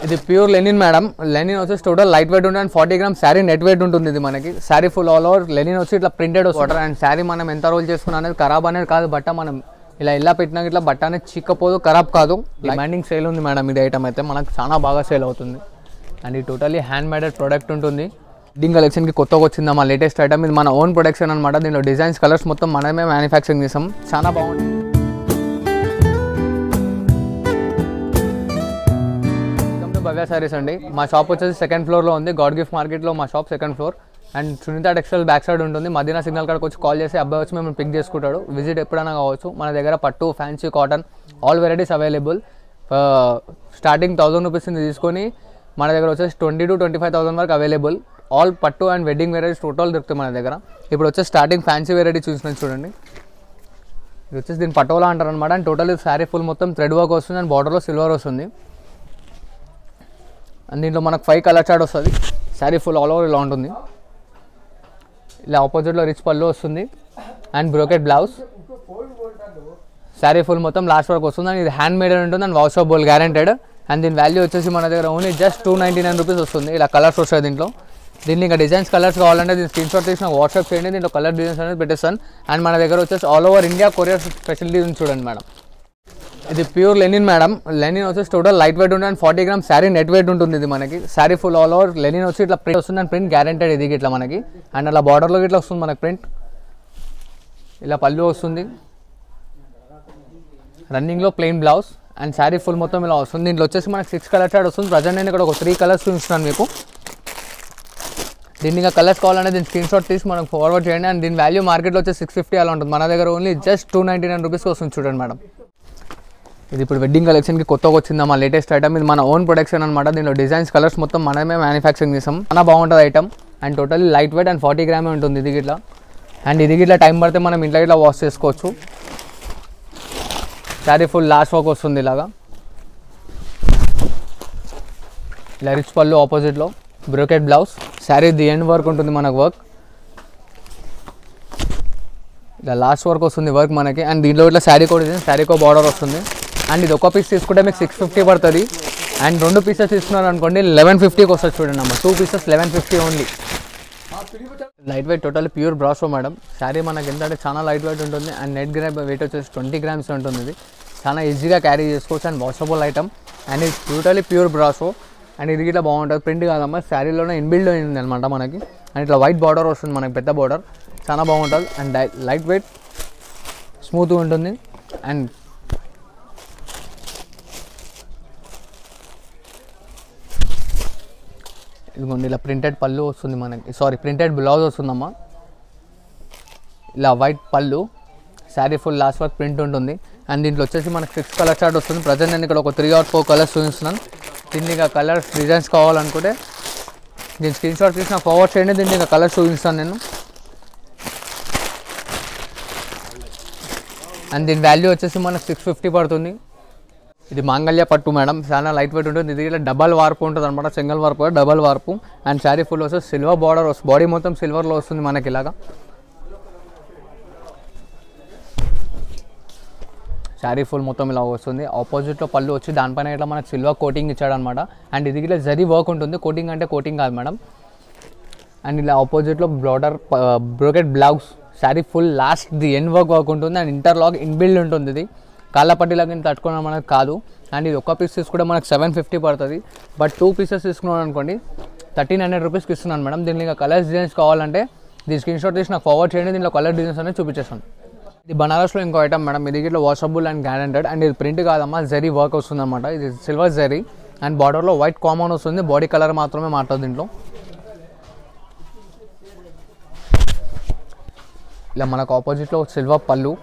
ఇది pure linen madam. Linen వచ్చేసి total light weight ఉంటుంది and 40 grams sari net weight ఉంటుంది. ఇది మనకి sari full all over linen వచ్చి ఇట్లా ప్రింటెడ్ వస్తుంది అండ్ శారీ మనం ఎంత రోల్ చేసుకున్నా అనేది ఖరాబ్ అనేది కాదు. బట్ట మనం ఇలా పెట్టినా ఇట్లా బట్ట అనేది చిక్కపోదు, ఖరాబ్ కాదు. డిమాండింగ్ సేల్ ఉంది మేడం. ఇది ఐటమ్ అయితే మనకు చాలా బాగా సేల్ అవుతుంది అండ్ ఇది టోటలీ హ్యాండ్ మేడెడ్ ప్రోడక్ట్ ఉంటుంది. వెడ్డింగ్ కలెక్షన్కి కొత్తగా వచ్చిందా మా లేటెస్ట్ ఐటమ్. ఇది మన ఓన్ ప్రొడక్షన్ అనమాట. దీనిలో డిజైన్స్ కలర్స్ మొత్తం మనమే మ్యానుఫ్యాక్చరింగ్ చేసాం. చాలా బాగుంటుంది. భవ్య సారీస్ అండి. మా షాప్ వచ్చేసి సెకండ్ ఫ్లోర్లో ఉంది. గాడ్ గిఫ్ట్ మార్కెట్లో మా shop second floor and Sunitha textile back side ఉంటుంది. మదీనా సిగ్నల్ కాడికి వచ్చి కాల్ చేసి అబ్బాయి వచ్చి మేము పిక్ చేసుకుంటాడు. విజిట్ ఎప్పుడైనా కావచ్చు. మన దగ్గర పట్టు, fancy, cotton all varieties available. Starting 1000 rupees తీసుకొని మన దగ్గర వచ్చేసి 20,000 to 25,000 వరకు అవైలబుల్. ఆల్ పట్టు అండ్ వెడ్డింగ్ వెరైటీస్ టోటల్ దొరుకుతాయి మన దగ్గర. ఇప్పుడు వచ్చేసి స్టార్టింగ్ ఫ్యాన్సీ వెరైటీ చూసినట్టు చూడండి. ఇది వచ్చేసి దీని పటోలా అంటారు అనమాట. అండ్ టోటల్ శారీ ఫుల్ మొత్తం థ్రెడ్ వర్క్ వస్తుంది అండ్ బార్డర్లో సిల్వర్ వస్తుంది. అండ్ దీంట్లో మనకు 5 కలర్ చార్ట్ వస్తుంది. శారీ ఫుల్ ఆల్ ఓవర్ ఇలా ఉంటుంది. ఇలా ఆపోజిట్లో రిచ్ పళ్ళు వస్తుంది and brocade blouse. Sari full మొత్తం లాస్ట్ వరకు వస్తుంది అండ్ ఇది హ్యాండ్ మేడ్ ఉంటుంది అండ్ వాషబుల్ గ్యారెంటెడ్. అండ్ దీని వాల్యూ వచ్చేసి మన దగ్గర ఓన్లీ జస్ట్ 299 రూపీస్ వస్తుంది. ఇలా కలర్స్ వస్తాయి దీంట్లో. దీన్ని ఇంకా డిజైన్స్ కలర్స్ కావాలంటే దీన్ని స్క్రీన్ షాట్ తీసి నాకు వాట్సాప్ చేయండి. దీంట్లో కలర్ డిజైన్స్ అనేది పెట్టేస్తాను. అండ్ మన దగ్గర వచ్చేసి all over India courier facility ఉంది చూడండి మేడం. ఇది ప్యూర్ లెనిన్ మేడం. లెనిన్ వచ్చేసి టోటల్ లైట్ వెయిట్ ఉంటుంది and 40 grams sari net weight ఉంటుంది. ఇది మనకి sari full all over linen వచ్చి ఇట్లా ప్రింట్ వస్తుంది అండ్ ప్రింట్ గ్యారెంటెడ్. ఇది ఇట్లా మనకి అండ్ అలా బార్డర్లో ఇట్లా వస్తుంది మనకి ప్రింట్. ఇలా పళ్ళు వస్తుంది. రన్నింగ్లో plain blouse and sari full మొత్తం ఇలా వస్తుంది. దీంట్లో వచ్చేసి మనకి 6 కలర్ చార్ట్ వస్తుంది. ప్రజెంట్ నేను ఇక్కడ ఒక 3 కలర్స్ చూపిస్తున్నాను మీకు. దీన్ని ఇంకా కలర్స్ కావాలంటే దీన్ని స్క్రీన్ షాట్ తీసి మనకు ఫార్వర్డ్ చేయండి. అండ్ దీని వాల్యూ మార్కెట్లో వచ్చి 650 అలా ఉంటుంది. మన దగ్గర ఓన్లీ జస్ట్ 299 రూపీస్కి వస్తుంది చూడండి మేడం. ఇది ఇప్పుడు వెడ్డింగ్ కలెక్షన్కి కొత్తగా వచ్చిందా మా లేటెస్ట్ ఐటమ్. ఇది మన ఓన్ ప్రొడక్షన్ అనమాట. దీనిలో డిజైన్స్ కలర్స్ మొత్తం మనమే మ్యానుఫ్యాక్చరింగ్ చేసాం. చాలా బాగుంటుంది item and totally light weight and 40 గ్రామే ఉంటుంది. ఇది ఇట్లా అండ్ ఇది ఇట్లా టైం పడితే మనం ఇంట్లో ఇట్లా వాష్ చేసుకోవచ్చు. శారీ ఫుల్ లాస్ట్ వర్క్ వస్తుంది. ఇలాగా ఇలా రిచ్ పళ్ళు ఆపోజిట్లో brocade blouse. Sari the end work ఉంటుంది మనకు వర్క్. ఇలా లాస్ట్ వర్క్ వస్తుంది వర్క్ మనకి. అండ్ దీంట్లో ఇట్లా శారీ కోడ్ ఉంది. శారీకో బార్డర్ వస్తుంది. అండ్ ఇది ఒక పీస్ తీసుకుంటే మీకు 650 పడుతుంది. అండ్ 2 పీసెస్ తీసుకున్నారు అనుకోండి 1150కి వస్తుంది చూడండి అమ్మ. 2 pieces 1150 only. Light weight total pure brasso madam. Sari మనకి ఎంత అంటే చాలా లైట్ వెయిట్ ఉంటుంది అండ్ నెట్ గ్రామ్ వెయిట్ వచ్చేసి 20 గ్రామ్స్ ఉంటుంది. ఇది చాలా ఈజీగా క్యారీ చేసుకోవచ్చు అండ్ వాషబుల్ ఐటమ్ అండ్ ఇది టోటలీ ప్యూర్ బ్రాసో. అండ్ ఇది ఇట్లా బాగుంటుంది. ప్రింట్ కాదమ్మా, శారీలోనే ఇన్బిల్డ్ అయింది అనమాట మనకి. అండ్ ఇట్లా వైట్ బార్డర్ వస్తుంది మనకి, పెద్ద బార్డర్. చాలా బాగుంటుంది అండ్ లైట్ వెయిట్ స్మూత్గా ఉంటుంది. అండ్ ఇదిగోండి ఇలా ప్రింటెడ్ పళ్ళు వస్తుంది మనకి, ప్రింటెడ్ బ్లౌజ్ వస్తుందమ్మా. ఇలా వైట్ పళ్ళు, sari full last work print ఉంటుంది. అండ్ దీంట్లో వచ్చేసి మనకి 6 కలర్ చార్ట్ వస్తుంది. ప్రజెంట్ నేను ఇక్కడ ఒక 3 or 4 కలర్స్ చూపిస్తున్నాను. దీన్ని ఇంకా కలర్స్ డిజైన్స్ కావాలనుకుంటే దీన్ని స్క్రీన్ షాట్ తీసి నాకు ఫార్వర్డ్ చేయండి. దీన్ని ఇంకా కలర్స్ చూపిస్తాను నేను. అండ్ దీని వాల్యూ వచ్చేసి మనకు 650 పడుతుంది. ఇది మాంగళ్య పట్టు మేడం. చాలా లైట్ వెయిట్ ఉంటుంది. ఇది ఇలా డబల్ వార్పు ఉంటుంది అనమాట. Single warp, double warp. And sari full వస్తే సిల్వర్ బార్డర్ వస్తుంది. బాడీ మొత్తం సిల్వర్లో వస్తుంది మనకి ఇలాగా. శారీ ఫుల్ మొత్తం ఇలా వస్తుంది. ఆపోజిట్లో పళ్ళు వచ్చి దానిపైన ఇట్లా మనకు సిల్వర్ కోటింగ్ ఇచ్చాడనమాట. అండ్ ఇది ఇట్లా జరీ వర్క్ ఉంటుంది. కోటింగ్ అంటే కోటింగ్ కాదు మేడం. అండ్ ఇలా ఆపోజిట్లో brocade blouse. Sari full last the end work ఉంటుంది. అండ్ ఇంటర్లాక్ ఇన్బిల్డ్ ఉంటుంది. ఇది కాళ్ళ పట్టీలాగా తట్టుకోవడం మనకు కాదు. అండ్ ఇది ఒక పీస్ తీసుకుంటే మనకు 750 పడుతుంది. బట్ 2 పీసెస్ తీసుకున్నాను అనుకోండి 1300 రూపీస్కి ఇస్తున్నాను మేడం. దీనిలో ఇంకా కలర్స్ డిజైన్స్ కావాలంటే దీని స్క్రీన్ షాట్ తీసి నాకు ఫార్వర్డ్ చేయండి. దీనిలో కలర్ డిజైన్స్ అనేది చూపించేస్తాను. ఇది బనారస్లో ఇంకో ఐటమ్ మేడం. ఇది ఇట్లా వాషబుల్ అండ్ గ్యారెంటెడ్. అండ్ ఇది ప్రింట్ కాదమ్మా, జరీ వర్క్ వస్తుంది అనమాట. ఇది సిల్వర్ జరీ అండ్ బార్డర్లో వైట్ కామన్ వస్తుంది. బాడీ కలర్ మాత్రమే మారుతుంది దీంట్లో. ఇలా మనకు ఆపోజిట్లో సిల్వర్ పళ్ళు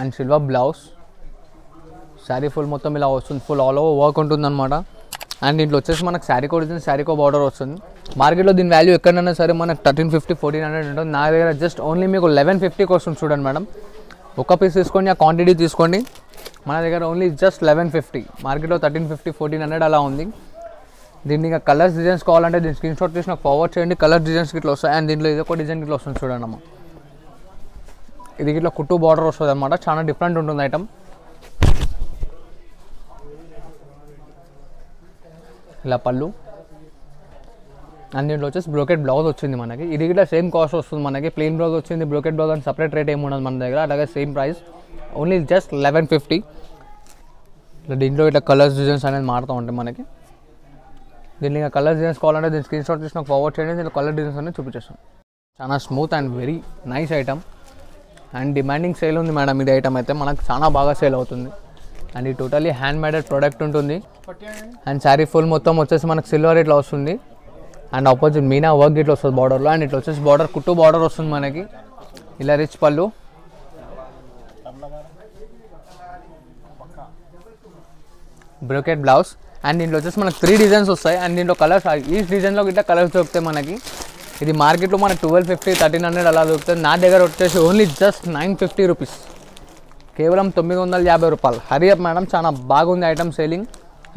and silver blouse. Sari full మొత్తం ఇలా వస్తుంది. ఫుల్ ఆల్ ఓవర్ వర్క్ ఉంటుంది అనమాట. అండ్ దీంట్లో వచ్చేసి మనకు శారీ కోడ్ వచ్చింది. శారీకో బార్డర్ వస్తుంది. మార్కెట్లో దీని వాల్యూ ఎక్కడైనా సరే మనకు 1350, 1400 ఉంటుంది. నా దగ్గర జస్ట్ ఓన్లీ మీకు 1150కి వస్తుంది చూడండి మేడం. ఒక పీస్ తీసుకోండి, ఆ క్వాంటిటీ తీసుకోండి. మన దగ్గర ఓన్లీ జస్ట్ 1150. మార్కెట్లో 1350, 1400 అలా ఉంది. దీన్ని ఇంకా కలర్స్ డిజైన్స్ కావాలంటే దీని స్క్రీన్ షాట్ తీసి నాకు ఫార్వర్డ్ చేయండి. కలర్ డిజైన్స్ ఇట్లా వస్తాయి. అండ్ దీంట్లో ఇది ఒక డిజైన్ ఇట్లా వస్తుంది చూడండి అమ్మ. ఇది ఇట్లా కుట్టు బార్డర్ వస్తుంది అనమాట. చాలా డిఫరెంట్ ఉంటుంది ఐటమ్. ఇలా పళ్ళు అండ్ దీంట్లో వచ్చేసి బ్రోకెట్ బ్లౌజ్ వచ్చింది మనకి. ఇది కూడా సేమ్ కాస్ట్ వస్తుంది మనకి. ప్లెయిన్ బ్లౌజ్ వచ్చింది, బ్రోకెట్ బ్లౌజ్ అని సపరేట్ రేట్ ఏమి ఉండదు మన దగ్గర. అలాగే సేమ్ ప్రైస్, ఓన్లీ జస్ట్ 1150. దీంట్లో ఇట్లా కలర్స్ డిజైన్స్ అనేది మారుతూ ఉంటాయి మనకి. దీన్ని ఇంకా కలర్ డిజైన్స్ కావాలంటే దీన్ని స్క్రీన్ షాట్ తీసి నాకు ఫార్వర్డ్ చేయండి. దీంట్లో కలర్ డిజైన్స్ అనేది చూపించేస్తాను. చాలా smooth and very nice item and demanding sale ఉంది మేడం. ఇది ఐటమ్ అయితే మనకు చాలా బాగా సేల్ అవుతుంది. అండ్ ఇది టోటలీ హ్యాండ్ మేడెడ్ ప్రోడక్ట్ ఉంటుంది. అండ్ శారీ ఫుల్ మొత్తం వచ్చేసి మనకు సిల్వర్ ఇట్లా వస్తుంది. అండ్ ఆపోజిట్ మీనా వర్క్ ఇట్లా వస్తుంది బార్డర్లో. అండ్ ఇట్లా వచ్చేసి బార్డర్ కుట్టు బార్డర్ వస్తుంది మనకి. ఇలా రిచ్ పళ్ళు, బ్రోకెట్ బ్లౌజ్. అండ్ దీంట్లో వచ్చేసి మనకు 3 డిజైన్స్ వస్తాయి. అండ్ దీంట్లో కలర్స్ ఈచ్ డిజైన్లో ఇట్లా కలర్స్ దొరుకుతాయి మనకి. ఇది మార్కెట్లో మనకు 1250, 1300 అలా దొరుకుతుంది. నా దగ్గర వచ్చేసి ఓన్లీ జస్ట్ 950 రూపీస్, కేవలం 950 రూపాయలు. హరియప్ మేడం, చాలా బాగుంది ఐటమ్ సేలింగ్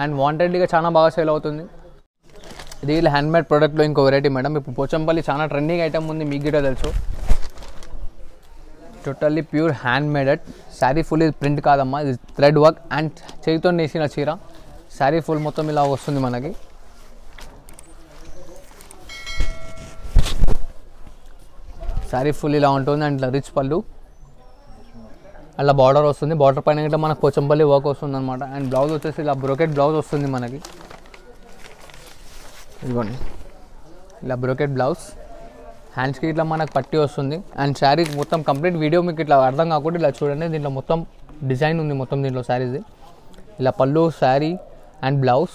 అండ్ వాంటెడ్గా చాలా బాగా సేల్ అవుతుంది. ఇది ఇలా హ్యాండ్మేడ్ ప్రోడక్ట్లో ఇంకో వెరైటీ మేడం. ఇప్పుడు పోచంపల్లి చాలా ట్రెండింగ్ ఐటమ్ ఉంది, మీకు కూడా తెలుసు. Totally pure hand మేడెడ్ sari. Full ఇది ప్రింట్ కాదమ్మా, ఇది థ్రెడ్ వర్క్ అండ్ చేతితో నేసిన చీర. శారీ ఫుల్ మొత్తం ఇలా వస్తుంది మనకి. శారీ ఫుల్ ఇలా ఉంటుంది అండ్ రిచ్ పళ్ళు, అలా బార్డర్ వస్తుంది. బార్డర్ పైన గిట్లా మనకు పోచంపల్లి వర్క్ వస్తుంది అనమాట. అండ్ బ్లౌజ్ వచ్చేసి ఇలా బ్రోకెట్ బ్లౌజ్ వస్తుంది మనకి. ఇదిగోండి ఇలా బ్రోకెట్ బ్లౌజ్, హ్యాండ్స్కి ఇట్లా మనకు పట్టి వస్తుంది. అండ్ శారీ మొత్తం కంప్లీట్ వీడియో మీకు ఇట్లా అర్థం కాకుండా ఇలా చూడండి. దీంట్లో మొత్తం డిజైన్ ఉంది మొత్తం దీంట్లో శారీది. ఇలా పళ్ళు, శారీ అండ్ బ్లౌజ్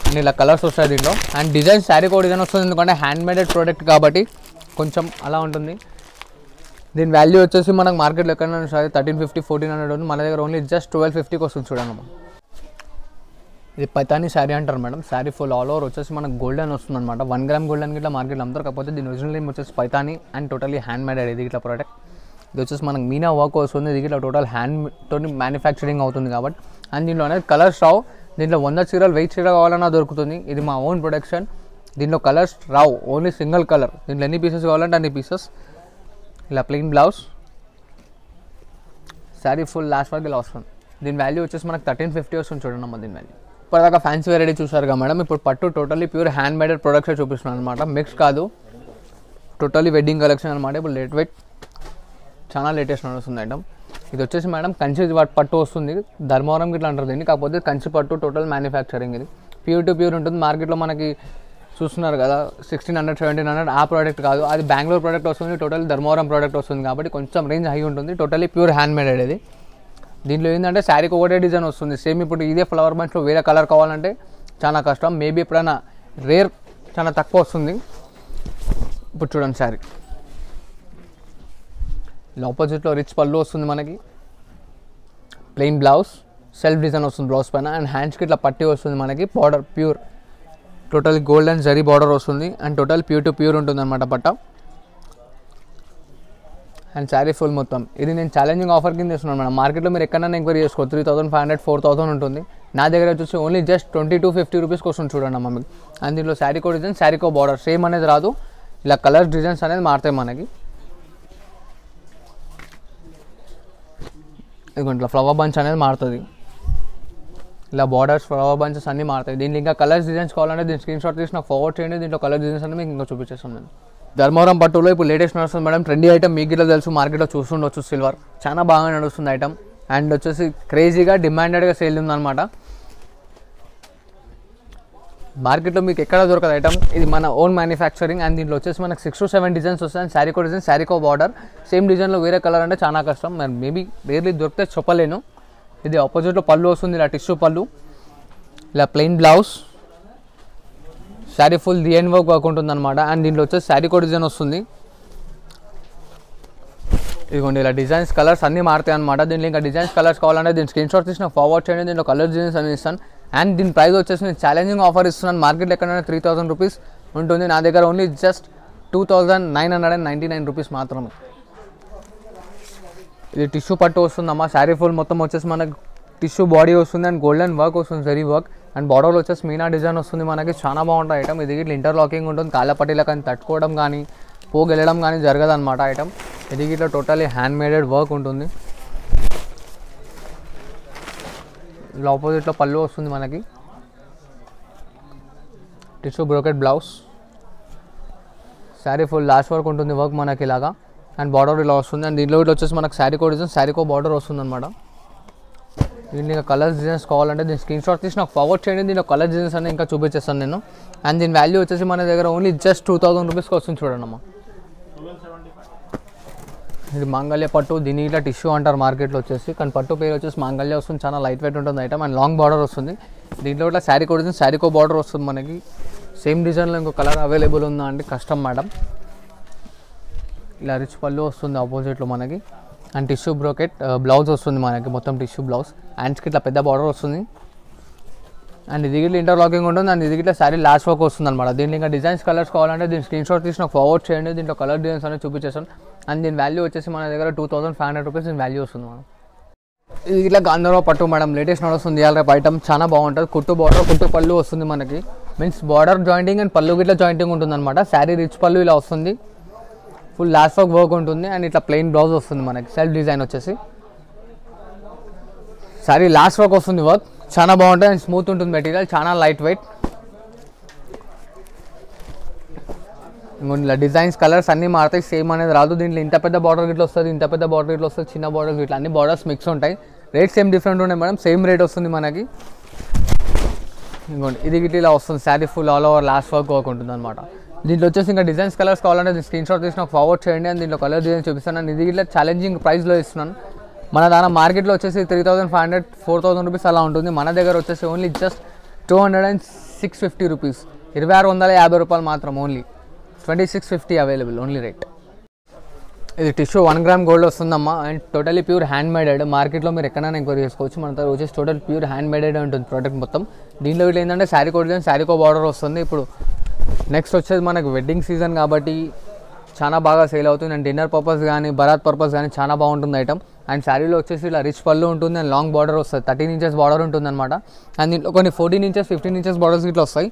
అండ్ ఇలా కలర్స్ వస్తాయి దీంట్లో. అండ్ డిజైన్ శారీ కూడా డిజైన్ వస్తుంది, ఎందుకంటే హ్యాండ్ మేడెడ్ ప్రోడక్ట్ కాబట్టి కొంచెం అలా ఉంటుంది. దీని వాల్యూ వచ్చేసి మనకు మార్కెట్లో ఎక్కడైనా సరే 1350, 1400 ఉంది. మన దగ్గర ఓన్లీ జస్ట్ 1250కి వస్తుంది చూడండి. ఇది పైతానీ శారీ అంటారు madam. Sari full all over వచ్చేసి మనకు గోల్డెన్ వస్తుంది అనమాట. 1 గ్రామ్ గోల్డెన్ గిట్లా మార్కెట్లో అమ్ముతారు. కాకపోతే దీని ఒరిజినల్ నేమ్ వచ్చేసి పైతానీ అండ్ టోటలీ హ్యాండ్ మేడెడ్ ఇది ఇట్లా ప్రోడక్ట్. ఇది వచ్చేసి మనకు మీనా వర్క్ వస్తుంది. ఇది ఇట్లా టోటల్ హ్యాండ్తో మ్యానుఫ్యాక్చరింగ్ అవుతుంది కాబట్టి. అండ్ దీంట్లో అనేది కలర్స్ రావు. దీంట్లో 100 చీరలు 1000 చీర కావాలన్నా దొరుకుతుంది. ఇది మా ఓన్ ప్రొడక్షన్. దీంట్లో కలర్స్ రావు, ఓన్లీ సింగిల్ కలర్. దీంట్లో ఎన్ని పీసెస్ కావాలంటే అన్ని పీసెస్. ఇలా plain blouse, sari full last వరకు ఇలా వస్తుంది. దీని వాల్యూ వచ్చేసి మనకు 1350 వస్తుంది చూడండి అమ్మ. దీని వాల్యూ ఇప్పటిదాకా ఫ్యాన్సీ వెరైటీ చూసారుగా మేడం. ఇప్పుడు పట్టు టోటలీ ప్యూర్ హ్యాండ్ మేడెడ్ ప్రొడక్ట్సే చూపిస్తున్నాను అనమాట. మిక్స్ కాదు, టోటలీ వెడ్డింగ్ కలెక్షన్ అనమాట. ఇప్పుడు లేట్ వెయిట్ చాలా లేటెస్ట్ నడుస్తుంది ఐటమ్. ఇది వచ్చేసి మేడం కంచి పట్టు వస్తుంది. ధర్మవరం ఇట్లా అంటారు దీన్ని, కాకపోతే కంచి పట్టు టోటల్ మ్యానుఫ్యాక్చరింగ్. ఇది ప్యూర్ టు ప్యూర్ ఉంటుంది. మార్కెట్లో మనకి చూస్తున్నారు కదా 1600, 1700 ఆ ప్రోడక్ట్ కాదు, అది బెంగళూరు ప్రోడక్ట్ వస్తుంది. టోటల్ ధర్మవరం ప్రోడక్ట్ వస్తుంది కాబట్టి కొంచెం రేంజ్ హై ఉంటుంది. టోటలీ ప్యూర్ హ్యాండ్ మేడెడ్ ఇది. దీంట్లో ఏంటంటే శారీకి ఒకటే డిజైన్ వస్తుంది సేమ్. ఇప్పుడు ఇదే ఫ్లవర్ బంచ్లో వేరే కలర్ కావాలంటే చాలా కష్టం. మేబీ ఎప్పుడైనా రేర్ చాలా తక్కువ వస్తుంది. ఇప్పుడు చూడండి శారీ ఇలా ఆపోజిట్లో రిచ్ పళ్ళు వస్తుంది మనకి. ప్లెయిన్ బ్లౌజ్, సెల్ఫ్ డిజైన్ వస్తుంది బ్లౌజ్ పైన. అండ్ హ్యాండ్స్కి ఇట్లా పట్టి వస్తుంది మనకి. Border pure total gold and zari border వస్తుంది. And total pure to pure ఉంటుంది అనమాట పట్ట. అండ్ శారీ ఫుల్ మొత్తం ఇది నేను ఛాలెంజింగ్ ఆఫర్ కింద ఇస్తున్నాను మేడం. మార్కెట్లో మీరు ఎక్కడైనా ఎంక్వైరీ చేసుకో 3500, 4000 ఉంటుంది. నా దగ్గర వచ్చేసి ఓన్లీ జస్ట్ 2250 రూపీస్కి వస్తుంది చూడండి అమ్మ మీకు. అండ్ దీంట్లో శారీకో డిజైన్, శారీకో బార్డర్ సేమ్ అనేది రాదు. ఇలా కలర్స్ డిజైన్స్ అనేది మారుతాయి మనకి. ఇదిగోంట్లో ఫ్లవర్ బంచ్ అనేది మారుతుంది. ఇలా బార్డర్స్, ఫ్లవర్ బంచెస్ అన్నీ మారుతాయి. దీంట్లో ఇంకా కలర్స్ డిజైన్స్ కావాలంటే దీని స్క్రీన్ షాట్ తీసి నాకు ఫార్వర్డ్ చేయండి. దీంట్లో కలర్ డిజైన్స్ అనేది మీకు ఇంకా చూపించేస్తాను నేను. ధర్మవరం పట్టులో ఇప్పుడు లేటెస్ట్ నడుస్తుంది మేడం. ట్రెండీ ఐటమ్ మీకు ఇట్లా తెలుసు, మార్కెట్లో చూస్తుండొచ్చు. సిల్వర్ చాలా బాగా నడుస్తుంది ఐటమ్. అండ్ వచ్చేసి క్రేజీగా డిమాండెడ్గా సేల్ ఉందన్నమాట. మార్కెట్లో మీకు ఎక్కడ దొరకదు ఐటమ్. ఇది మన ఓన్ మ్యానుఫ్యాక్చరింగ్. అండ్ దీంట్లో వచ్చేసి మనకు 6 to 7 డిజైన్స్ వస్తాయి. అండ్ శారీకో డిజైన్, శారీకో బార్డర్ సేమ్ డిజైన్లో వేరే కలర్ అంటే చాలా కష్టం. మేబీ రేర్లీ దొరికితే చెప్పలేను. ఇది ఆపోజిట్లో పళ్ళు వస్తుంది, ఇలా టిష్యూ పళ్ళు. ఇలా ప్లెయిన్ బ్లౌజ్, శారీ ఫుల్ డిఎన్ వర్క్ ఉంటుంది అనమాట. అండ్ దీంట్లో వచ్చేసి శారీకో డిజైన్ వస్తుంది. ఇదిగోండి ఇలా డిజైన్స్, కలర్స్ అన్నీ మారుతాయి అనమాట. దీంట్లో ఇంకా డిజైన్స్, కలర్స్ కావాలంటే దీని స్క్రీన్ షాట్ తీసి నాకు ఫార్వర్డ్ చేయండి. దీంట్లో కలర్ డిజైన్స్ అని ఇస్తాను. అండ్ దీని ప్రైస్ వచ్చేసి నేను ఛాలెంజింగ్ ఆఫర్ ఇస్తున్నాను. మార్కెట్లో ఎక్కడైనా 3000 రూపీస్ ఉంటుంది. నా దగ్గర ఓన్లీ జస్ట్ 2999 రూపీస్ మాత్రమే. ఇది టిష్యూ పట్టు వస్తుందమ్మా. శారీ ఫుల్ మొత్తం వచ్చేసి మనకి టిష్యూ బాడీ వస్తుంది. అండ్ గోల్డెన్ వర్క్ వస్తుంది, జరీ వర్క్. అండ్ బార్డర్లో వచ్చేసి మీనా డిజైన్ వస్తుంది మనకి. చాలా బాగుంటుంది ఐటమ్. ఇది ఇట్లా ఇంటర్లాకింగ్ ఉంటుంది. కాళ్ళ పట్టీల కానీ తట్టుకోవడం కానీ పోగెళ్ళడం కానీ జరగదు అనమాట ఐటమ్. ఇది ఇట్లా టోటలీ హ్యాండ్ మేడెడ్ వర్క్ ఉంటుంది. ఇలా ఆపోజిట్లో పళ్ళు వస్తుంది మనకి. Tissue brocade blouse, sari full last వరకు ఉంటుంది వర్క్ మనకి ఇలాగా. అండ్ బార్డర్ ఇలా వస్తుంది. అండ్ దీంట్లో ఇట్లా వచ్చేసి మనకు శారీ కోడ్ డిజైన్, శారీకో బార్డర్ వస్తుంది అనమాట. దీన్ని ఇంకా కలర్స్ డిజైన్స్ కావాలంటే దీని స్క్రీన్ షాట్ తీసి నాకు ఫార్వర్డ్ చేయండి. దీనిలో కలర్ డిజైన్స్ అన్నీ ఇంకా చూపించేస్తాను నేను. అండ్ దీని వాల్యూ వచ్చేసి మన దగ్గర ఓన్లీ జస్ట్ 2000 రూపీస్కి వస్తుంది చూడండి అమ్మా. ఇది మాంగళ్య పట్టు, దీని ఇట్లా టిష్యూ అంటారు మార్కెట్లో వచ్చేసి, కానీ పట్టు పేరు వచ్చేసి మాంగళ్య వస్తుంది. చాలా లైట్ వెయిట్ ఉంటుంది ఐటమ్. అండ్ లాంగ్ బార్డర్ వస్తుంది. దీంట్లో ఇట్లా శారీ కోడ్ డిజైన్, శారీకో బార్డర్ వస్తుంది మనకి. సేమ్ డిజైన్లో ఇంకో కలర్ అవైలబుల్ ఉందా అంటే కష్టం మేడం. ఇలా రిచ్ పళ్ళు వస్తుంది ఆపోజిట్లో మనకి. అండ్ టిష్యూ బ్రోకెట్ బ్లౌజ్ వస్తుంది మనకి, మొత్తం టిష్యూ బ్లౌజ్. హ్యాండ్స్కి ఇట్లా పెద్ద బార్డర్ వస్తుంది. అండ్ ఇది ఇట్లా ఇంటర్లాకింగ్ ఉంటుంది. అండ్ ఇది ఇట్లా శారీ లాస్ట్ వర్క్ వస్తుంది అనమాట. దీంట్లో ఇంకా డిజైన్స్ కలర్స్ కావాలంటే దీని స్క్రీన్ షాట్ తీసి నాకు ఫార్వర్డ్ చేయండి. దీంట్లో కలర్ డిజైన్స్ అనేది చూపించేస్తాను. అండ్ దీని వాల్యూ వచ్చేసి మన దగ్గర 2500 రూపీస్ దీని వాల్యూ వస్తుంది మేడం. ఇది ఇట్లా గాంధర్వ పట్టు మేడం, లేటెస్ట్ నడుస్తుంది ఇవాళ రేపు ఐటమ్. చాలా బాగుంటుంది. కుట్టు బార్డర్, కుట్టు పళ్ళు వస్తుంది మనకి. మీన్స్ బార్డర్ జాయింటింగ్ అండ్ పళ్ళు ఇట్లా జాయింటింగ్ ఉంటుంది అనమాట. శారీ రిచ్ పళ్ళు ఇలా వస్తుంది. ఫుల్ లాస్ట్ వర్క్ ఉంటుంది. అండ్ ఇట్లా ప్లెయిన్ బ్లౌజ్ వస్తుంది మనకి. సెల్ఫ్ డిజైన్ వచ్చేసి శారీ లాస్ట్ వర్క్ వస్తుంది వర్క్. చాలా బాగుంటుంది అండ్ స్మూత్ ఉంటుంది మెటీరియల్, చాలా లైట్ వెయిట్. ఇలా డిజైన్స్ కలర్స్ అన్నీ మారుతాయి, సేమ్ అనేది రాదు. దీంట్లో ఇంత పెద్ద బార్డర్ గిట్లా వస్తుంది, ఇంత పెద్ద బార్డర్ గిట్లా వస్తుంది, చిన్న బార్డర్ గిట్లా అన్ని బార్డర్స్ మిక్స్ ఉంటాయి. రేట్ సేమ్ డిఫరెంట్ ఉన్నాయి మేడం, సేమ్ రేట్ వస్తుంది మనకి. ఇంకోండి ఇది గిట్ల ఇలా వస్తుంది. Sari full all over last work ఉంటుంది అనమాట. దీంట్లో వచ్చేసి ఇంకా డిజైన్స్ కలర్స్ కావాలంటే దీని స్క్రీన్ షాట్ తీసి నాకు ఫార్వర్డ్ చేయండి. అండ్ దీంట్లో కలర్ డిజైన్ చూపిస్తాను. నేను ఇది ఇట్లా ఛాలెంజింగ్ ప్రైస్లో ఇస్తున్నాను. మన దాని మార్కెట్లో వచ్చేసి 3500, 4000 రూపీస్ అలా ఉంటుంది. మన దగ్గర వచ్చేసి ఓన్లీ జస్ట్ 20650 రూపీస్, 2650 రూపాయలు మాత్రం. Only 2650 available only rate. ఇది టిష్యూ 1 గ్రామ్ గోల్డ్ వస్తుందమ్మా. And totally pure hand మేడెడ్. మార్కెట్లో మీరు ఎక్కడైనా ఎంక్వైరీ చేసుకోవచ్చు. మన దగ్గర వచ్చేసి టోటల్ ప్యూర్ హ్యాండ్ మేడెడ్ ఉంటుంది ప్రోడక్ట్ మొత్తం. దీంట్లో ఇట్లా ఏంటంటే శారీ కోడ్ డిజైన్, శారీకో బార్డర్ వస్తుంది. ఇప్పుడు నెక్స్ట్ వచ్చేది మనకు వెడ్డింగ్ సీజన్ కాబట్టి చాలా బాగా సేల్ అవుతుంది. అండ్ డిన్నర్ పర్పస్ కానీ బరాత్ పర్పస్ కానీ చాలా బాగుంటుంది ఐటమ్. అండ్ శారీలో వచ్చేసి ఇలా రిచ్ పళ్ళు ఉంటుంది. అండ్ లాంగ్ బార్డర్ వస్తుంది, 13 ఇంచెస్ బార్డర్ ఉంటుంది అనమాట. అండ్ దీంట్లో కొన్ని 14 ఇంచెస్ 15 ఇంచెస్ బార్డర్స్ ఇట్లా వస్తాయి.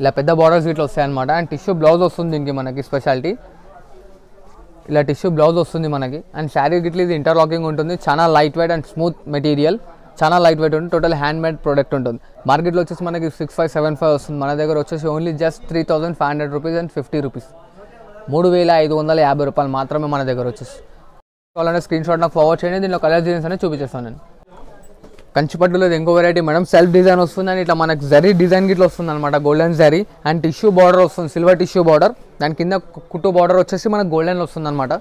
ఇలా పెద్ద బార్డర్స్ ఇట్లా వస్తాయి అనమాట. అండ్ టిష్యూ బ్లౌజ్ వస్తుంది దీనికి మనకి స్పెషాలిటీ. ఇలా టిష్యూ బ్లౌజ్ వస్తుంది మనకి. అండ్ శారీ గిట్ల ఇది ఇంటర్లాకింగ్ ఉంటుంది. చాలా light weight and smooth material, చాలా లైట్ వెయిట్ ఉంటుంది. టోటల్ హ్యాండ్ మేడ్ ప్రోడక్ట్ ఉంటుంది. మార్కెట్లో వచ్చేసి మనకి 6575 వస్తుంది. మన దగ్గర వచ్చేసి only just 3500 rupees and 50 rupees, 3550 రూపాయలు మాత్రమే మన దగ్గర వచ్చేసి. కావాలంటే స్క్రీన్ షాట్ నాకు ఫార్వర్డ్ చేయండి. దీనిలో కలర్ డిజైన్స్ అనేది చూపించేస్తాను నేను. కంచిపట్టులో ఇంకో వెరైటీ మేడం, సెల్ఫ్ డిజైన్ వస్తుంది. అండ్ ఇట్లా మనకి జరీ డిజైన్ గిట్లా వస్తుంది అనమాట, golden zari. And tissue border వస్తుంది, సిల్వర్ టిష్యూ బార్డర్. దాని కింద కుట్టు బార్డర్ వచ్చేసి మనకు గోల్డెన్ వస్తుంది అనమాట.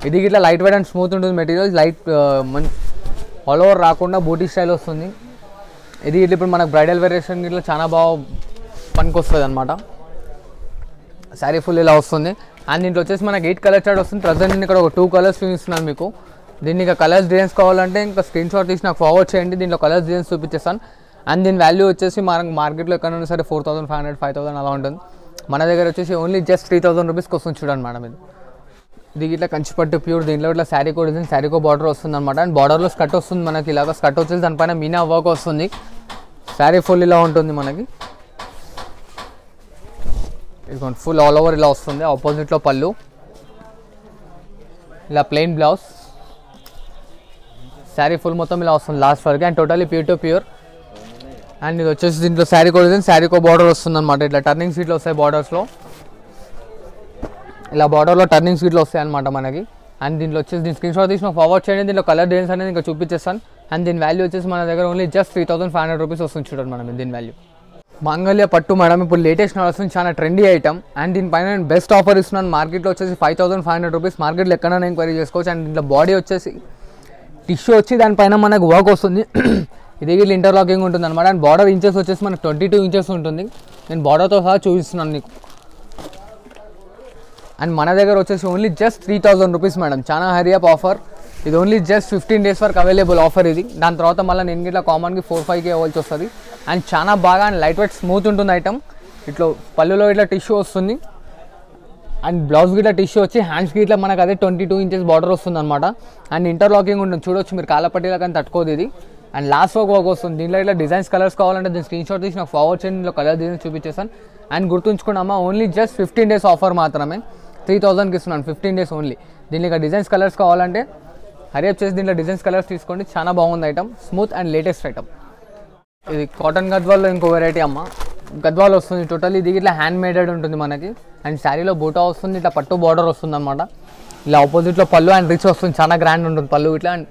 ఇది గిట్లా లైట్ వెయిట్ అండ్ స్మూత్ ఉంటుంది మెటీరియల్. లైట్ ఆల్ ఓవర్ రాకుండా బూటీ స్టైల్ వస్తుంది. ఇది ఇట్లా ఇప్పుడు మనకు బ్రైడల్ వేరియేషన్ ఇట్లా చాలా బాగా పనికి వస్తుంది అనమాట. శారీ ఫుల్ ఇలా వస్తుంది. అండ్ దీంట్లో వచ్చేసి మనకి 8 కలర్ చార్ట్ వస్తుంది. ప్రజెంట్ నేను ఇక్కడ ఒక 2 కలర్స్ చూపిస్తున్నాను మీకు. దీన్ని ఇంకా కలర్స్ డిజైన్స్ కావాలంటే ఇంకా స్క్రీన్ షాట్ తీసి నాకు ఫార్వర్డ్ చేయండి. దీంట్లో కలర్స్ డిజైన్స్ చూపించేస్తాను. అండ్ దీని వాల్యూ వచ్చేసి మనకు మార్కెట్లో ఎక్కడైనా సరే 4500, 5000 అలా ఉంటుంది. మన దగ్గర వచ్చేసి ఓన్లీ జస్ట్ 3000 రూపీస్కి వస్తుంది చూడండి మేడం. ఇది ఇట్లా కంచిపట్టు ప్యూర్. దీంట్లో ఇట్లా శారీ కోడ్ డిజైన్, శారీకో బార్డర్ వస్తుంది అనమాట. అండ్ బార్డర్లో స్కర్ట్ వస్తుంది మనకి. ఇలాగ స్కర్ట్ వచ్చేసి దానిపైన మీనా వర్క్ వస్తుంది. శారీ ఫుల్ ఇలా ఉంటుంది మనకి. ఇదిగోండి ఫుల్ ఆల్ ఓవర్ ఇలా వస్తుంది. ఆపోజిట్లో పళ్ళు, ఇలా ప్లెయిన్ బ్లౌజ్, శారీ ఫుల్ మొత్తం ఇలా వస్తుంది లాస్ట్ వరకు. And totally pure to pure. And ఇది వచ్చేసి దీంట్లో శారీ కోడ్ డిజైన్, శారీకో బార్డర్ వస్తుంది అనమాట. ఇట్లా టర్నింగ్ సీట్లు వస్తాయి బార్డర్స్లో. ఇలా బార్డర్లో టర్నింగ్ సీట్లు వస్తాయి అనమాట మనకి. అండ్ దీంట్లో వచ్చేసి దీని స్క్రీన్ షాట్ తీసి ఫార్వర్డ్ చేయండి. దీంట్లో కలర్ డిజైన్స్ అనేది ఇంకా చూపించేస్తాను. అండ్ దీని వాల్యూ వచ్చేసి మన దగ్గర ఓన్లీ జస్ట్ 3500 రూపీస్ వస్తుంది చూడండి మనం దీని వాల్యూ. మాంగళ్య పట్టు మేడం, ఇప్పుడు లేటెస్ట్ నడుస్తుంది, చాలా ట్రెండీ ఐటమ్. అండ్ దీనిపైన నేను బెస్ట్ ఆఫర్ ఇస్తున్నాను. మార్కెట్లో వచ్చేసి 5500 రూపీస్. మార్కెట్లో ఎక్కడైనా ఎంక్వైరీ చేసుకోవచ్చు. అండ్ దీంట్లో బాడీ వచ్చేసి టిష్యూ వచ్చి దానిపైన మనకు వర్క్ వస్తుంది. ఇది వీళ్ళు ఇంటర్లాకింగ్ ఉంటుంది అనమాట. అండ్ బార్డర్ ఇంచెస్ వచ్చేసి మనకు 22 ఇంచెస్ ఉంటుంది. నేను బార్డర్తో సహా చూపిస్తున్నాను నీకు. అండ్ మన దగ్గర వచ్చేసి ఓన్లీ జస్ట్ 3000 రూపీస్ మేడం. చాలా హరియప్ ఆఫర్. ఇది ఓన్లీ జస్ట్ 15 డేస్ వరకు అవైలబుల్ ఆఫర్ ఇది. దాని తర్వాత మళ్ళీ నేను ఇట్లా కామన్కి 4-5K అవ్వాల్సి వస్తుంది. అండ్ చాలా బాగా అండ్ లైట్ వెయిట్ స్మూత్ ఉంటుంది ఐటమ్. ఇట్లా పళ్ళులో ఇట్లా టిష్యూ వస్తుంది. అండ్ బ్లౌజ్ గిట్లా టిష్యూ వచ్చి హ్యాండ్స్కి ఇట్లా మనకు అదే 22 ఇంచెస్ బార్డర్ వస్తుంది అనమాట. అండ్ ఇంటర్లాకింగ్ ఉంటుంది చూడొచ్చు మీరు, కాళ్ళపట్టిలా కానీ తట్టుకోదు ఇది. అండ్ లాస్ట్ వర్క్ వస్తుంది. దీంట్లో ఇట్లా డిజైన్స్ కలర్స్ కావాలంటే దీని స్క్రీన్ షాట్ తీసి నాకు ఫార్వర్డ్ చేయండి. దీంట్లో కలర్ డిజైన్స్ చూపించేస్తాను. అండ్ గుర్తుంచుకున్నామా, ఓన్లీ జస్ట్ 15 డేస్ ఆఫర్ మాత్రమే. 3000కి ఇస్తున్నాను, 15 డేస్ ఓన్లీ. దీంట్లో ఇక డిజైన్స్ కలర్స్ కావాలంటే హరియప్ చేసి దీంట్లో డిజైన్స్ కలర్స్ తీసుకోండి. చాలా బాగుంది item, smooth and latest item. ఇది కాటన్ గద్వాల్లో ఇంకో వెరైటీ అమ్మ. గద్వాల్ వస్తుంది టోటల్. ఇది ఇట్లా హ్యాండ్ మేడెడ్ ఉంటుంది మనకి. అండ్ శారీలో బూటా వస్తుంది, ఇట్లా పట్టు బార్డర్ వస్తుంది అనమాట. ఇలా ఆపోజిట్లో పళ్ళు అండ్ రిచ్ వస్తుంది, చాలా గ్రాండ్ ఉంటుంది పళ్ళు ఇట్లా. అండ్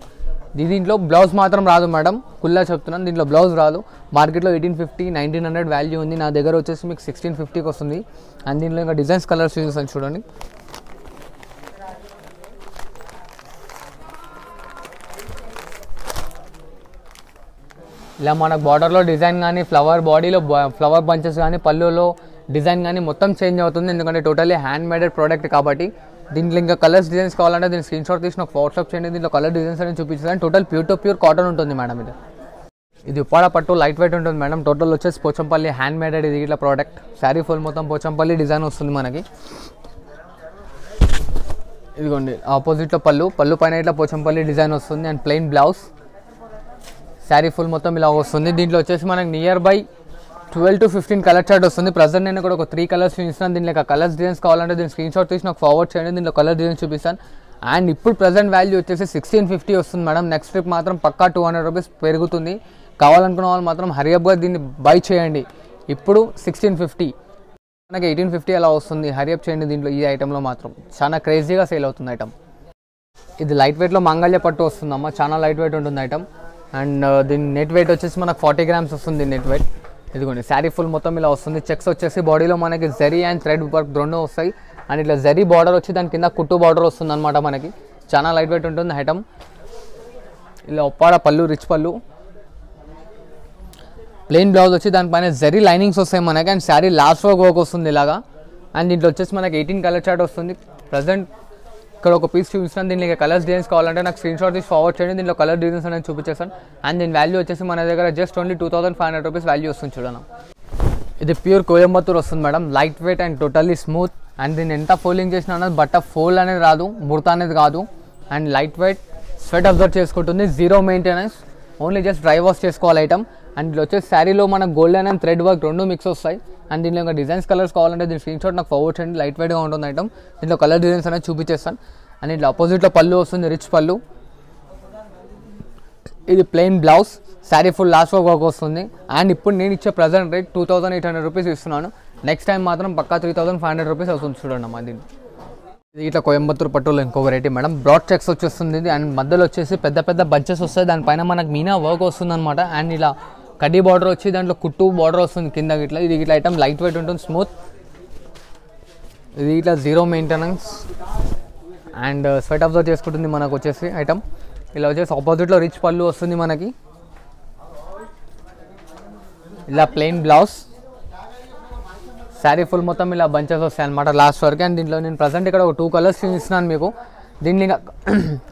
దీంట్లో బ్లౌజ్ మాత్రం రాదు మేడం, కుల్లా చెప్తున్నాను, దీంట్లో బ్లౌజ్ రాదు. మార్కెట్లో 1850 1900 వాల్యూ ఉంది, నా దగ్గర వచ్చేసి మీకు 1650కి వస్తుంది. అండ్ దీంట్లో ఇంకా డిజైన్స్ కలర్స్ చూసాను చూడండి. ఇలా మనకు బార్డర్లో డిజైన్ కానీ, ఫ్లవర్ బాడీలో ఫ్లవర్ బంచెస్ కానీ, పళ్ళులో డిజైన్ కానీ మొత్తం చేంజ్ అవుతుంది, ఎందుకంటే టోటల్లీ హ్యాండ్ మేడెడ్ ప్రోడక్ట్ కాబట్టి. దీంట్లో ఇంకా కలర్స్ డిజైన్స్ కావాలంటే దీన్ని స్క్రీన్ షాట్ తీసి నాకు వాట్సాప్ చేయండి. దీంట్లో కలర్ డిజైన్స్ అనేది చూపించాను. Total pure to pure cotton ఉంటుంది మేడం. ఇది ఉప్పాడ పట్టు లైట్ వెయిట్ ఉంటుంది మేడం. టోటల్ వచ్చేసి పోచంపల్లి హ్యాండ్ మేడెడ్ ఇది ఇట్లా ప్రోడక్ట్. శారీ ఫుల్ మొత్తం పోచంపల్లి డిజైన్ వస్తుంది మనకి. ఇదిగోండి ఆపోజిట్లో పళ్ళు పైన ఇట్లా పోచంపల్లి డిజైన్ వస్తుంది and plain blouse. Sari full మొత్తం ఇలా వస్తుంది. దీంట్లో వచ్చేసి మనకి near by 12 to 15 colour chart వస్తుంది. ప్రజెంట్ నేను కూడా ఒక 3 కలర్స్ చూపిస్తాను. దీంట్లో కలర్స్ డిజైన్స్ కావాలంటే దీన్ని స్క్రీన్ షాట్ తీసి నాకు ఫార్వర్డ్ చేయండి. దీంట్లో కలర్ డిజైన్స్ చూపిస్తాను. అండ్ ఇప్పుడు ప్రజెంట్ వాల్యూ వచ్చేసి 1650 వస్తుంది మేడం. నెక్స్ట్ ట్రిప్ మాత్రం పక్కా 200 రూపీస్ పెరుగుతుంది. కావాలనుకున్న వాళ్ళు మాత్రం హరియప్గా దీన్ని బై చేయండి. ఇప్పుడు 1650, మనకి 1850 అలా వస్తుంది. హరియప్ చేయండి. దీంట్లో ఈ ఐటెంలో మాత్రం చాలా క్రేజీగా సేల్ అవుతుంది ఐటమ్. ఇది లైట్ వెయిట్లో మంగళ్య పట్టు వస్తుందమ్మా, చాలా లైట్ వెయిట్ ఉంటుంది ఐటమ్. అండ్ దీని నెట్ వెయిట్ వచ్చేసి మనకు 40 గ్రామ్స్ వస్తుంది నెట్ వెయిట్. ఇదిగోండి శారీ ఫుల్ మొత్తం ఇలా వస్తుంది. చెక్స్ వచ్చేసి బాడీలో మనకి జరీ అండ్ థ్రెడ్ వర్క్ రెండు వస్తాయి. అండ్ ఇట్లా జరీ బార్డర్ వచ్చి దాని కింద కుట్టు బార్డర్ వస్తుంది అనమాట మనకి. చాలా లైట్ వెయిట్ ఉంటుంది ఐటమ్. ఇలా ఉప్పాడ పళ్ళు, రిచ్ పళ్ళు, ప్లెయిన్ బ్లౌజ్ వచ్చి దానిపైన జరీ లైనింగ్స్ వస్తాయి మనకి. అండ్ శారీ లాస్ట్ వర్క్ వస్తుంది ఇలాగా. అండ్ దీంట్లో వచ్చేసి మనకి 18 కలర్ చార్ట్ వస్తుంది. ప్రజెంట్ ఇక్కడ ఒక పీస్ చూపిస్తాను. దీనికి కలర్స్ డిజైన్స్ కావాలంటే నాకు స్క్రీన్ షాట్ తీసి ఫార్వర్డ్ చేయండి. దీంట్లో కలర్ డిజైన్స్ అనేది చూపించేస్తాను. అండ్ దీని వాల్యూ వచ్చేసి మన దగ్గర జస్ట్ ఓన్లీ 2500 రూపీస్ వాల్యూ వస్తుంది చూడండి. ఇది ప్యూర్ కోయంబత్తూర్ వస్తుంది madam. Light weight and totally smooth. And దీన్ని ఎంత ఫోల్డింగ్ చేసినా అనేది బట్ట ఫోల్డ్ అనేది రాదు, ముడత అనేది కాదు. And light weight, sweat absorb చేసుకుంటుంది, zero maintenance, only just dry wash చేసుకోవాలి ఐటమ్. అండ్ ఇట్లా వచ్చేసి శారీలో మనకు గోల్డెన్ అండ్ థ్రెడ్ వర్క్ రెండు మిక్స్ వస్తాయి. అండ్ దీంట్లో ఇంకా డిజైన్స్ కలర్స్ కావాలంటే దీని స్క్రీన్ షాట్ నాకు ఫార్వర్డ్ చేయండి. లైట్ వెయిట్గా ఉంటుంది ఐటమ్. దీంట్లో కలర్ డిజైన్స్ అనేది చూపించేస్తాను. అండ్ ఇట్లా ఆపోజిట్లో పళ్ళు వస్తుంది, రిచ్ పళ్ళు. ఇది plain blouse, sari full last work వస్తుంది. అండ్ ఇప్పుడు నేను ఇచ్చే ప్రజెంట్ రేట్ 2800 రూపీస్ ఇస్తున్నాను. నెక్స్ట్ టైం మాత్రం పక్కా 3500 రూపీస్ వస్తుంది చూడండి అమ్మా. దీన్ని ఇది ఇట్లా కోయంబత్తూర్ పట్టులో ఇంకో వెరైటీ మేడం. బ్రాడ్ చెక్స్ వచ్చేస్తుంది. అండ్ మధ్యలో వచ్చేసి పెద్ద పెద్ద బంచెస్ వస్తాయి. దానిపైన మనకు మీనా వర్క్ వస్తుంది అనమాట. అండ్ ఇలా కడ్డీ బార్డర్ వచ్చి దాంట్లో కుట్టు బార్డర్ వస్తుంది కింద ఇట్లా. ఇది ఇట్లా ఐటమ్ లైట్ వెయిట్ ఉంటుంది, స్మూత్. ఇది ఇట్లా zero maintenance and sweat absorb చేసుకుంటుంది మనకు వచ్చేసి ఐటమ్. ఇలా వచ్చేసి ఆపోజిట్లో రిచ్ పళ్ళు వస్తుంది మనకి. ఇలా ప్లెయిన్ బ్లౌజ్, శారీ ఫుల్ మొత్తం ఇలా బంచెస్ వస్తాయి అనమాట లాస్ట్ వరకు. అండ్ దీంట్లో నేను ప్రజెంట్ ఇక్కడ ఒక 2 కలర్స్ చూపిస్తున్నాను మీకు. దీన్ని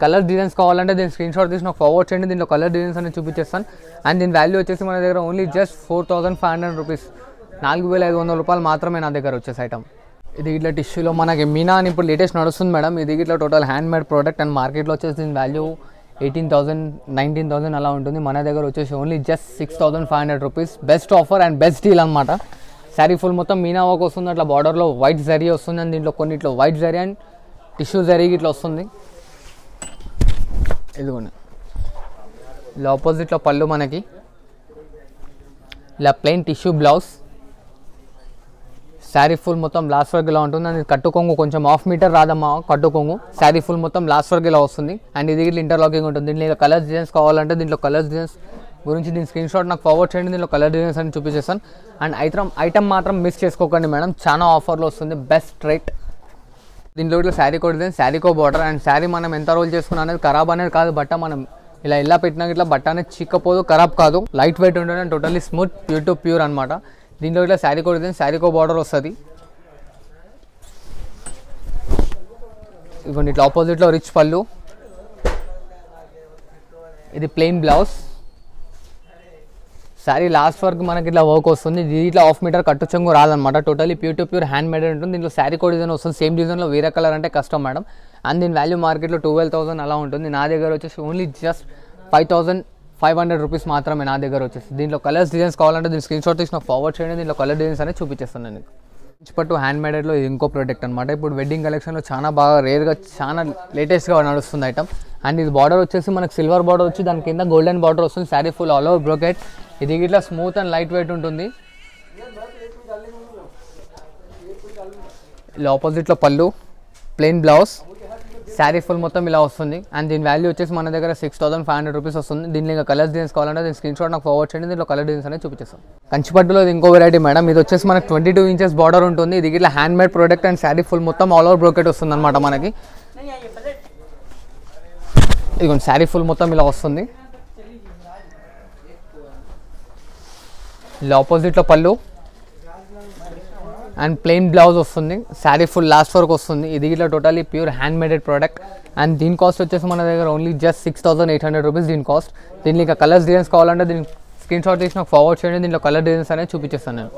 కలర్ డిజైన్స్ కావాలంటే దీన్ని స్క్రీన్ షాట్ తీసి నాకు ఫార్వర్డ్ చేయండి. దీంట్లో కలర్ డిజైన్స్ అనేది చూపించేస్తాను. అండ్ దీని వాల్యూ వచ్చేసి మన దగ్గర ఓన్లీ జస్ట్ 4500 రూపీస్, 4500 రూపాయలు మాత్రమే నా దగ్గర వచ్చేసి ఐటమ్. ఇది ఇట్లా టిష్యూలో మనకి మీనా అని ఇప్పుడు లేటెస్ట్ నడుస్తుంది మేడం. ఇది ఇట్లా total hand made product. And మార్కెట్లో వచ్చేసి దీని వాల్యూ 18,000 19,000 అలా ఉంటుంది. మన దగ్గర వచ్చేసి only just 6500 rupees. Best offer and best deal అనమాట. శారీ ఫుల్ మొత్తం మీనా వర్క్ వస్తుంది. అట్లా బార్డర్లో వైట్ జరీ వస్తుంది. అండ్ దీంట్లో కొన్నిట్లో white zari and tissue zari ఇట్లా వస్తుంది. ఇదిగోండి ఇలా ఆపోజిట్లో పళ్ళు మనకి. ఇలా plain tissue blouse, sari full మొత్తం లాస్ట్ వర్క్ ఇలా ఉంటుంది. అండ్ కట్టు కొంగు కొంచెం హాఫ్ మీటర్ రాదమ్మా కట్టు కొంగు. శారీ ఫుల్ మొత్తం లాస్ట్ వర్క్ ఇలా వస్తుంది. అండ్ ఇది ఇట్లా ఇంటర్లాకింగ్ ఉంటుంది. దీంట్లో కలర్ డిజైన్స్ కావాలంటే దీంట్లో కలర్ డిజైన్స్ గురించి దీని స్క్రీన్ షాట్ నాకు ఫార్వర్డ్ చేయండి. దీంట్లో కలర్ డిజైన్స్ అని చూపించేస్తాను. అండ్ ఐటమ్ మాత్రం మిస్ చేసుకోకండి మేడం, చాలా ఆఫర్లో వస్తుంది, బెస్ట్ రేట్. దీంట్లో ఇట్లా sari co design, sari co border. And sari మనం ఎంత రోల్ చేసుకున్నా అనేది ఖరాబ్ అనేది కాదు. బట్ట మనం ఇలా పెట్టినా ఇట్లా బట్ట అనేది చిక్కపోదు, ఖరాబ్ కాదు, లైట్ వెయిట్ ఉంటుంది. And totally smooth, pure to pure అనమాట. దీంట్లో ఇట్లా sari co design, sari co border వస్తుంది. ఇదిగోండి ఇట్లా ఆపోజిట్లో రిచ్ పళ్ళు. ఇది ప్లెయిన్ బ్లౌజ్, శారీ లాస్ట్ వరకు మనకి ఇట్లా వర్క్ వస్తుంది. ఇది ఇట్లా హాఫ్ మీటర్ కట్టు చెంగు రాదనమాట. Totally pure to pure hand made ఉంటుంది. దీంట్లో శారీ కో డిజైన్ వస్తుంది. సేమ్ డిజైన్లో వేరే కలర్ అంటే కష్టం మేడం. అండ్ దీని వాల్యూ మార్కెట్లో 12,000 అలా ఉంటుంది. నా దగ్గర వచ్చేసి ఓన్లీ జస్ట్ 5500 రూపీస్ మాత్రమే నా దగ్గర వచ్చేసి. దీంట్లో కలర్స్ డిజైన్స్ కావాలంటే దీని స్క్రీన్ షాట్ తీసి నాకు ఫార్వర్డ్ చేయండి. దీంట్లో కలర్ డిజైన్స్ అనేది చూపించేస్తాను నేను. పట్టు హ్యాండ్ మేడెడ్లో ఇది ఇంకో ప్రోడక్ట్ అనమాట. ఇప్పుడు వెడ్డింగ్ కలెక్షన్లో చాలా బాగా రేర్గా చాలా లేటెస్ట్గా నడుస్తుంది ఐటమ్. అండ్ ఇది బార్డర్ వచ్చేసి మనకు సిల్వర్ బార్డర్ వచ్చి దాని కింద గోల్డెన్ బార్డర్ వస్తుంది. Sari full all over brocade. ఇది ఇట్లా స్మూత్ అండ్ లైట్ వెయిట్ ఉంటుంది. ఇలా ఆపోజిట్లో పళ్ళు, ప్లెయిన్ బ్లౌజ్, శారీ ఫుల్ మొత్తం ఇలా వస్తుంది. అండ్ దీని వాల్యూ వచ్చేసి మన దగ్గర 6500 రూపీస్ వస్తుంది. దీనిలో ఇంకా కలర్స్ డిజైన్స్ కావాలంటే దీని స్క్రీన్ షాట్ నాకు ఫార్వర్డ్ చేయండి. దీంట్లో కలర్ డిజైన్స్ అనేది చూపించేస్తాం. కంచిపట్టులో ఇది ఇంకో వెరైటీ మేడం. ఇది వచ్చేసి మనకు 22 ఇంచెస్ బార్డర్ ఉంటుంది. ఇది ఇట్లా hand made product and sari full మొత్తం ఆల్ ఓవర్ బ్రోకెట్ వస్తుంది అనమాట మనకి. ఇదిగోండి శారీ ఫుల్ మొత్తం ఇలా వస్తుంది. ఇలా ఆపోజిట్లో పళ్ళు అండ్ ప్లెయిన్ బ్లౌజ్ వస్తుంది. శారీ ఫుల్ లాస్ట్ వరకు వస్తుంది. ఇది ఇట్లా totally pure hand మేడెడ్ product. And దీని కాస్ట్ వచ్చేసి మన దగ్గర ఓన్లీ జస్ట్ 6800 రూపీస్ దీని కాస్ట్. దీనికి ఇంకా కలర్స్ డిజైన్స్ కావాలంటే దీనికి స్క్రీన్ షాట్ తీసి నాకు ఫార్వర్డ్ చేయండి. దీంట్లో కలర్ డిజైన్స్ అనేది చూపించేస్తాను నేను.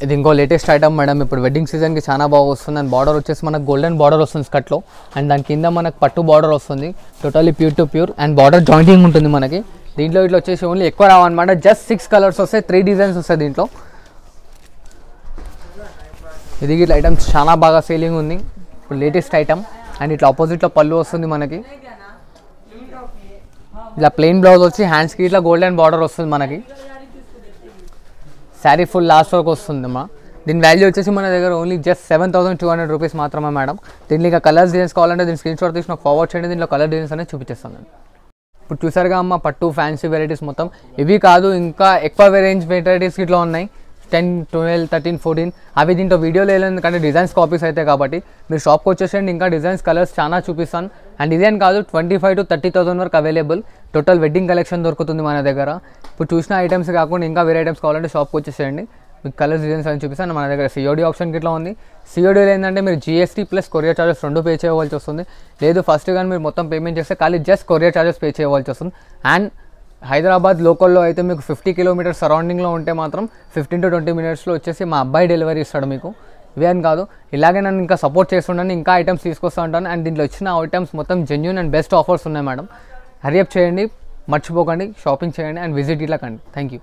ఇది ఇంకో లేటెస్ట్ ఐటమ్ మేడం. ఇప్పుడు వెడ్డింగ్ సీజన్కి చాలా బాగా వస్తుంది. అండ్ బార్డర్ వచ్చేసి మనకు గోల్డెన్ బార్డర్ వస్తుంది స్కర్ట్లో. అండ్ దాని కింద మనకు పట్టు బార్డర్ వస్తుంది. Totally pure to pure and border jointing ఉంటుంది మనకి. దీంట్లో ఇట్లా వచ్చేసి ఓన్లీ ఎక్కువ రావన్నమాట. జస్ట్ 6 కలర్స్ వస్తాయి, 3 డిజైన్స్ వస్తాయి దీంట్లో. ఇది ఇట్లా ఐటమ్స్ చాలా బాగా సేలింగ్ ఉంది. ఇప్పుడు లేటెస్ట్ ఐటమ్. అండ్ ఇట్లా ఆపోజిట్లో పళ్ళు వస్తుంది మనకి. ఇలా ప్లెయిన్ బ్లౌజ్ వచ్చి హ్యాండ్స్కి ఇట్లా గోల్డెన్ బార్డర్ వస్తుంది మనకి. శారీ ఫుల్ లాస్ట్ వరకు వస్తుంది అమ్మా. దీని వాల్యూ వచ్చేసి మన దగ్గర ఓన్లీ జస్ట్ 7200 రూపీస్ మాత్రమే మేడం. దీంట్లో ఇంకా కలర్స్ డిజైన్స్ కావాలంటే దీని స్క్రీన్ షాట్ తీసి నాకు ఫార్వర్డ్ చేయండి. దీంట్లో కలర్ డిజైన్స్ అనేది చూపించేస్తాను నేను. ఇప్పుడు చూసారుగా అమ్మ పట్టు ఫ్యాన్సీ వెరైటీస్ మొత్తం. ఇవి కాదు ఇంకా ఎక్కువ రేంజ్ వెరైటీస్ ఇట్లా ఉన్నాయి. 10, 12, 13, 14 అవి దీంట్లో వీడియోలో వెళ్ళింది ఎందుకంటే డిజైన్స్ కాపీస్ అయితే కాబట్టి మీరు షాప్కి వచ్చేసండి. ఇంకా డిజైన్స్ కలర్స్ చాలా చూపిస్తాను. అండ్ డిజైన్ కాదు 25,000 to 30,000 వరకు అవైలబుల్. టోటల్ వెడ్డింగ్ కలెక్షన్ దొరుకుతుంది మన దగ్గర. ఇప్పుడు చూసిన ఐటమ్స్ కాకుండా ఇంకా వేరే ఐటమ్స్ కావాలంటే షాప్కి వచ్చేసేయండి. మీకు కలర్స్ డిజైన్స్ అని చూపిస్తాను. మన దగ్గర సిఓడి ఆప్షన్ ఇట్లా ఉంది. సిఓడిలో ఏంటంటే మీరు GST plus courier charges 2 pay చేయవలసి వస్తుంది. లేదు ఫస్ట్ కానీ మీరు మొత్తం పేమెంట్ చేస్తే ఖాళీ జస్ట్ కొరియర్ చార్జెస్ పే చేయవలసి వస్తుంది. అండ్ హైదరాబాద్ లోకల్లో అయితే మీకు 50 కిలోమీటర్స్ సరౌండింగ్లో ఉంటే మాత్రం 15 to 20 మినిట్స్లో వచ్చేసి మా అబ్బాయి డెలివరీ ఇస్తాడు మీకు. ఇవే అని కాదు, ఇలాగే నన్ను ఇంకా సపోర్ట్ చేస్తుంటాను, ఇంకా ఐటమ్స్ తీసుకొస్తూ ఉంటాను. అండ్ దీంట్లో వచ్చిన ఐటమ్స్ మొత్తం జెన్యూన్ అండ్ బెస్ట్ ఆఫర్స్ ఉన్నాయి మేడం. హరియప్ చేయండి, మర్చిపోకండి, షాపింగ్ చేయండి అండ్ విజిట్ ఇట్లా కండి. Thank you.